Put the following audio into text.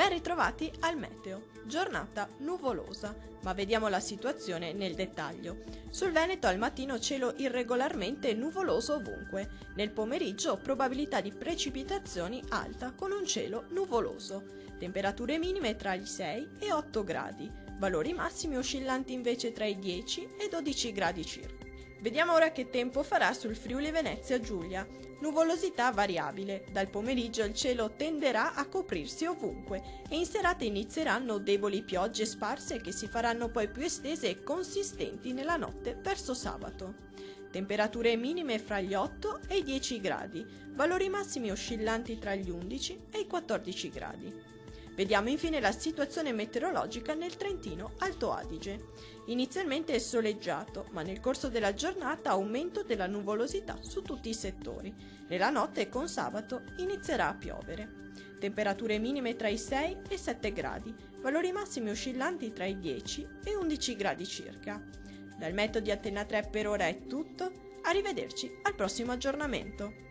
Ben ritrovati al meteo. Giornata nuvolosa, ma vediamo la situazione nel dettaglio. Sul Veneto al mattino cielo irregolarmente nuvoloso ovunque. Nel pomeriggio probabilità di precipitazioni alta con un cielo nuvoloso. Temperature minime tra i 6 e 8 gradi. Valori massimi oscillanti invece tra i 10 e 12 gradi circa. Vediamo ora che tempo farà sul Friuli Venezia Giulia. Nuvolosità variabile. Dal pomeriggio il cielo tenderà a coprirsi ovunque e in serata inizieranno deboli piogge sparse che si faranno poi più estese e consistenti nella notte verso sabato. Temperature minime fra gli 8 e i 10 gradi, valori massimi oscillanti tra gli 11 e i 14 gradi. Vediamo infine la situazione meteorologica nel Trentino Alto Adige. Inizialmente è soleggiato, ma nel corso della giornata aumento della nuvolosità su tutti i settori. Nella notte con sabato inizierà a piovere. Temperature minime tra i 6 e i 7 gradi, valori massimi oscillanti tra i 10 e 11 gradi circa. Dal metodo di Antena 3 per ora è tutto, arrivederci al prossimo aggiornamento.